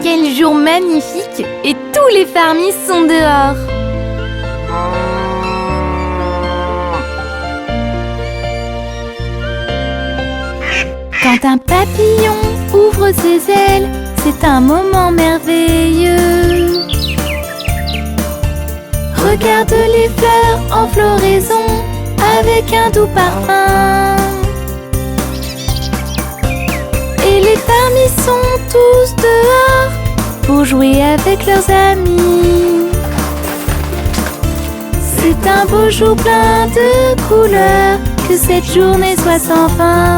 Quel jour magnifique! Et tous les fermiers sont dehors. Quand un papillon ouvre ses ailes, c'est un moment merveilleux. Regarde les fleurs en floraison avec un doux parfum. Et les fermiers sont tous dehors pour jouer avec leurs amis. C'est un beau jour plein de couleurs, que cette journée soit sans fin.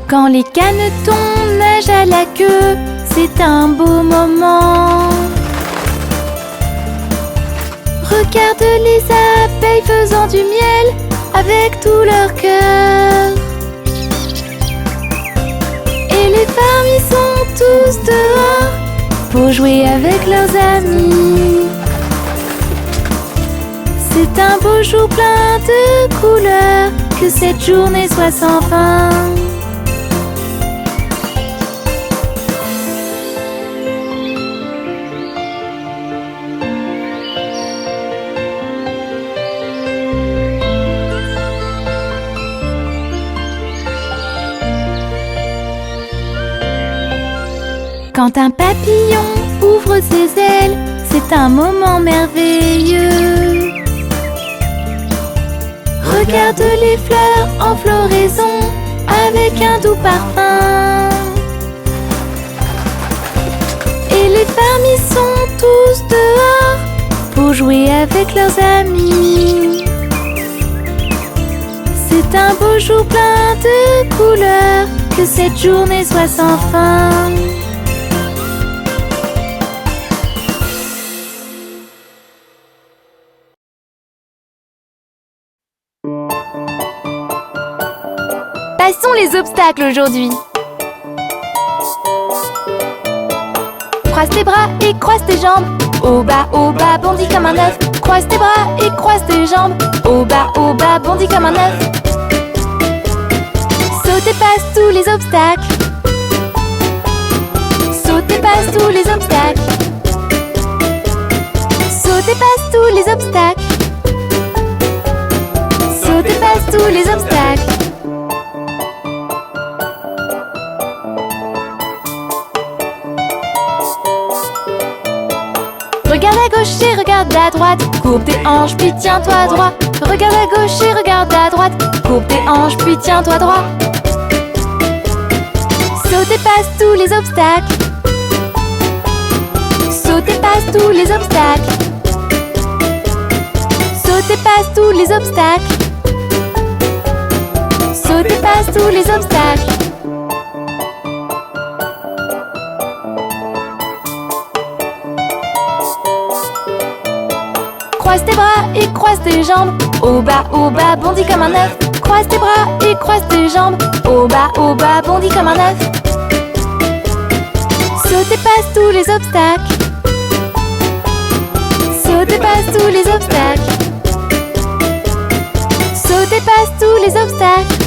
Quand les canetons nagent à la queue, c'est un beau moment. Regarde les abeilles faisant du miel avec tout leur cœur. Et les fermiers sont tous dehors pour jouer avec leurs amis. C'est un beau jour plein de couleurs, que cette journée soit sans fin. Quand un papillon ouvre ses ailes, c'est un moment merveilleux. Regarde les fleurs en floraison avec un doux parfum. Et les fermiers sont tous dehors pour jouer avec leurs amis. C'est un beau jour plein de couleurs, que cette journée soit sans fin. Passons les obstacles aujourd'hui. Croise tes bras et croise tes jambes. Au bas, bondis comme un œuf. Croise tes bras et croise tes jambes. Au bas, bondis comme un œuf. Saute et passe tous les obstacles. Saute et passe tous les obstacles. Saute et passe tous les obstacles. Saute et passe tous les obstacles. Regarde à gauche et regarde à droite. Courbe tes hanches puis tiens-toi droit. Regarde à gauche et regarde à droite. Courbe tes hanches puis tiens-toi droit. Saute et passe tous les obstacles. Saute et passe tous les obstacles. Saute et passe tous les obstacles. Saute et passe tous les obstacles. Croise tes bras et croise tes jambes. Au bas, bondis comme un œuf. Croise tes bras et croise tes jambes. Au bas, bondis comme un œuf. Saute et passe tous les obstacles. Saute et passe tous les obstacles. Saute et passe tous les obstacles.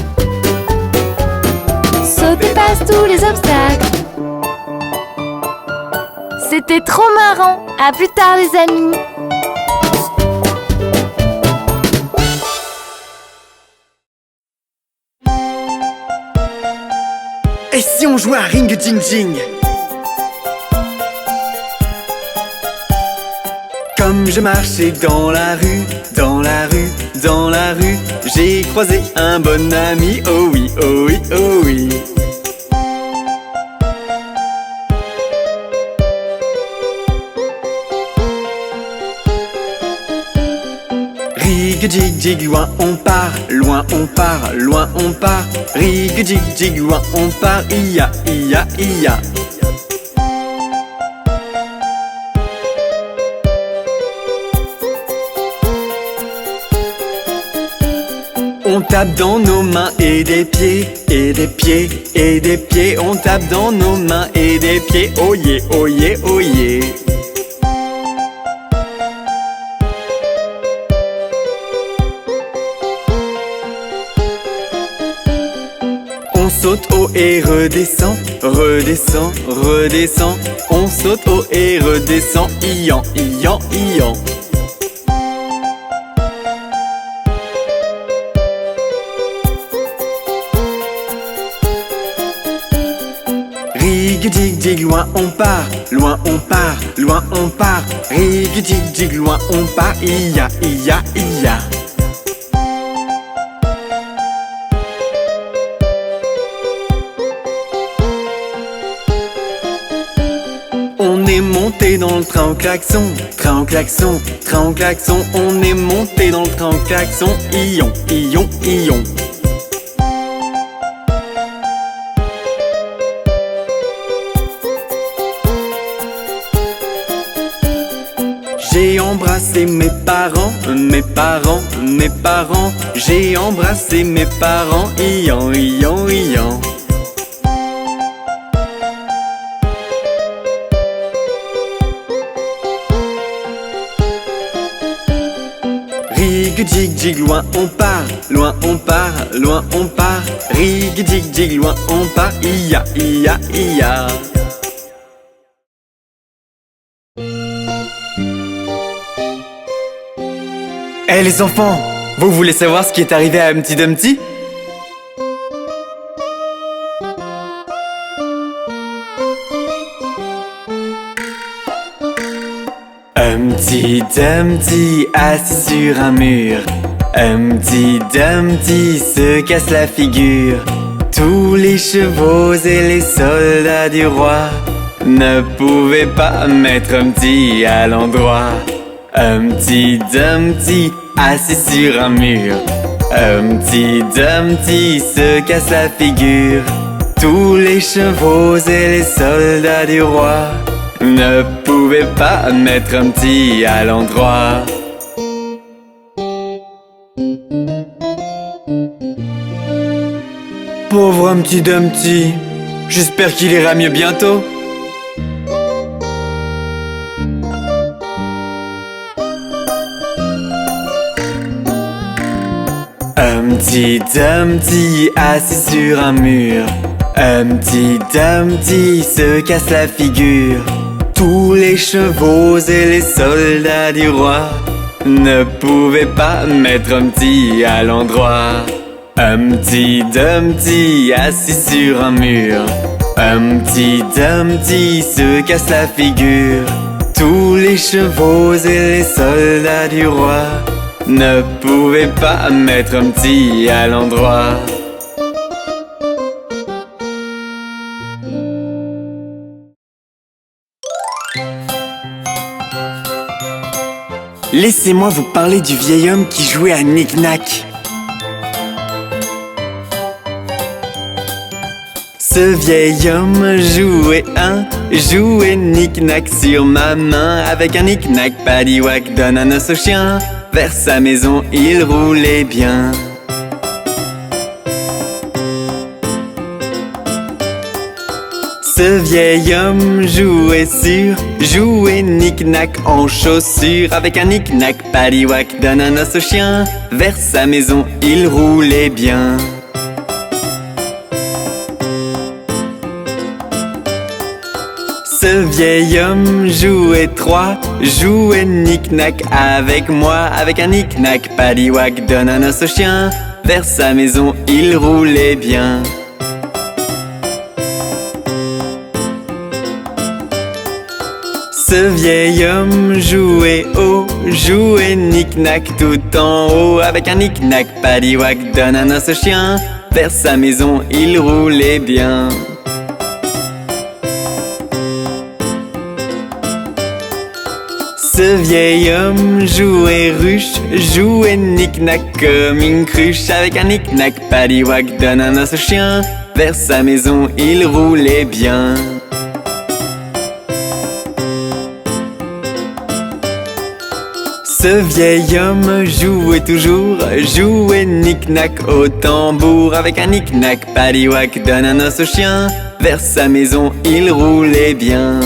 Saute et passe tous les obstacles. C'était trop marrant. À plus tard les amis. Et si on jouait à Ring Ding Ding? Comme je marchais dans la rue, dans la rue, dans la rue, j'ai croisé un bon ami, oh oui, oh oui, oh oui. Rig jig jig, loin on part, loin on part, loin on part. Rig jig jig, loin on part, ia ia ia. On tape dans nos mains et des pieds, et des pieds, et des pieds. On tape dans nos mains et des pieds. Oh yeah, oh yeah, oh yeah. On saute haut et redescend, redescend, redescend. On saute haut et redescend, ian, ian, ian. Rig-dig-dig, loin on part, loin on part, loin on part. Rig-dig-dig, loin on part, ia, ia, ia. On est monté dans le train au klaxon, train au klaxon, train au klaxon. On est monté dans le train au klaxon, ion, ion, ion. J'ai embrassé mes parents, mes parents, mes parents. J'ai embrassé mes parents, ian, ian, ian. Rig-dig-dig, loin on part, loin on part, loin on part. Rig-dig-dig, loin on part, ia, ia, ia. Eh les enfants, vous voulez savoir ce qui est arrivé à Humpty Dumpty? Humpty Dumpty assis sur un mur. Humpty Dumpty se casse la figure. Tous les chevaux et les soldats du roi ne pouvaient pas mettre Humpty à l'endroit. Humpty Dumpty assis sur un mur. Humpty Dumpty se casse la figure. Tous les chevaux et les soldats du roi ne pouvaient pas mettre Humpty à l'endroit. Pauvre Humpty Dumpty, j'espère qu'il ira mieux bientôt. Humpty Dumpty assis sur un mur. Humpty Dumpty se casse la figure. Tous les chevaux et les soldats du roi ne pouvaient pas mettre Humpty à l'endroit. Humpty Dumpty assis sur un mur. Humpty Dumpty se casse la figure. Tous les chevaux et les soldats du roi ne pouvaient pas mettre Humpty à l'endroit. Laissez-moi vous parler du vieil homme qui jouait à Knick-Knack. Ce vieil homme jouait Knick-Knack sur ma main. Avec un Knick-Knack, Paddywhack donne un os au chien. Vers sa maison, il roulait bien. Ce vieil homme jouait Knick-Knack en chaussures. Avec un Knick-Knack, Paddywhack donne un os au chien. Vers sa maison, il roulait bien. Ce vieil homme jouait Knick-Knack avec moi. Avec un Knick-Knack, Paddywhack donne un os au chien. Vers sa maison, il roulait bien. Ce vieil homme jouait Knick-Knack tout en haut. Avec un Knick-Knack, Paddywhack donne un os au chien. Vers sa maison, il roulait bien. Ce vieil homme jouait Knick-Knack comme une cruche. Avec un Knick-Knack, Paddywhack donne un os au chien. Vers sa maison, il roulait bien. Ce vieil homme jouait toujours, jouait knick-knack au tambour. Avec un knick-knack, paddywhack, donne un os au chien. Vers sa maison, il roulait bien.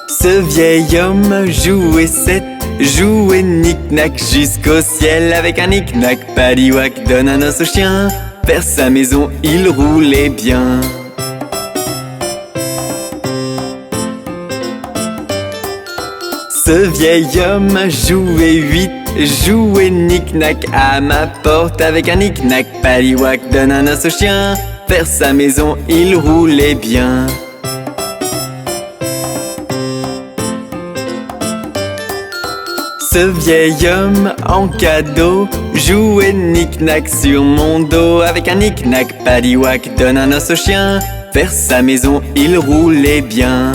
Ce vieil homme jouait sept, jouait knick-knack jusqu'au ciel. Avec un knick-knack, paddywhack, donne un os au chien. Vers sa maison, il roulait bien. Ce vieil homme jouait huit, jouait knick-knack à ma porte. Avec un knick-knack, paddywhack, donne un os au chien. Vers sa maison, il roulait bien. Ce vieil homme en cadeau jouait knick-knack sur mon dos. Avec un knick-knack, paddywhack, donne un os au chien. Vers sa maison, il roulait bien.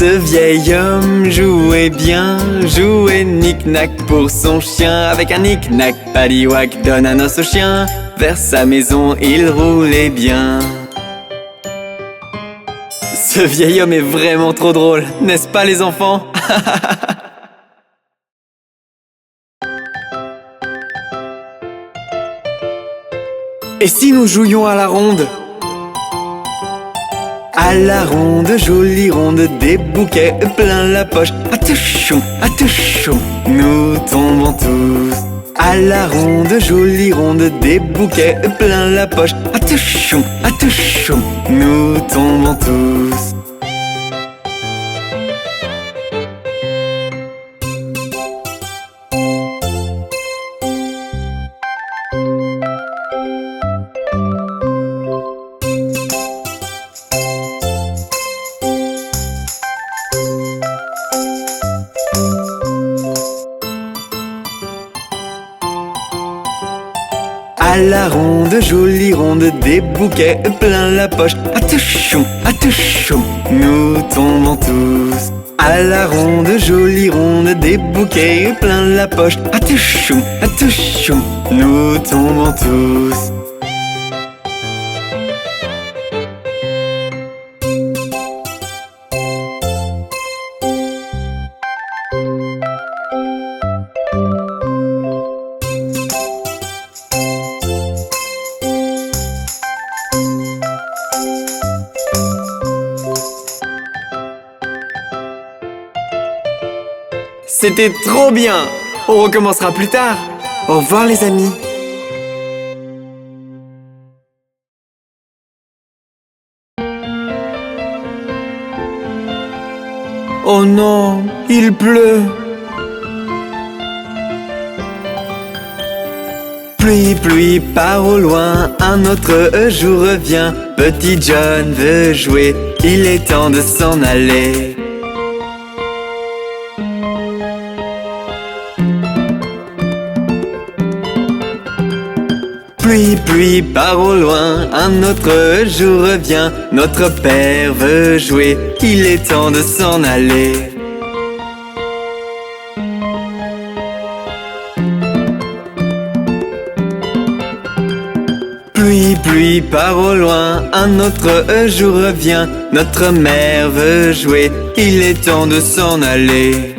Ce vieil homme jouait bien, jouait knick-knack pour son chien. Avec un knick-knack, paddywhack, donne un os au chien. Vers sa maison, il roulait bien. Ce vieil homme est vraiment trop drôle, n'est-ce pas les enfants? Et si nous jouions à la ronde? À la ronde, jolie ronde, des bouquets plein la poche. Atouchou, atouchou, nous tombons tous. À la ronde, jolie ronde, des bouquets plein la poche. Atouchou, atouchou, nous tombons tous. À la ronde, jolie ronde, des bouquets plein la poche. Atouchou, atouchou, nous tombons tous. À la ronde, jolie ronde, des bouquets plein la poche. Atouchou, atouchou, nous tombons tous. C'était trop bien! On recommencera plus tard. Au revoir les amis. Oh non, il pleut. Pluie, pluie, part au loin, un autre jour revient. Petit John veut jouer, il est temps de s'en aller. Pluie, pluie, part au loin, un autre jour revient. Notre père veut jouer, il est temps de s'en aller. Pluie, pluie, part au loin, un autre jour revient. Notre mère veut jouer, il est temps de s'en aller.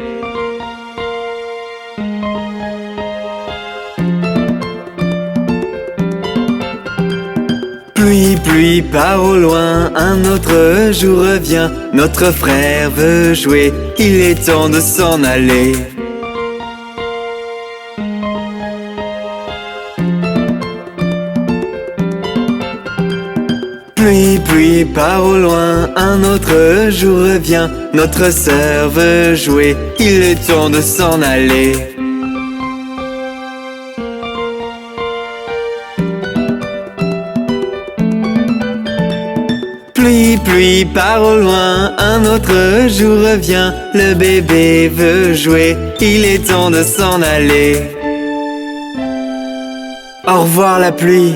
Pluie, pluie, part au loin, un autre jour revient. Notre frère veut jouer, il est temps de s'en aller. Pluie, pluie, part au loin, un autre jour revient. Notre sœur veut jouer, il est temps de s'en aller. Pluie, pluie, part au loin, un autre jour revient. Le bébé veut jouer, il est temps de s'en aller. Au revoir la pluie.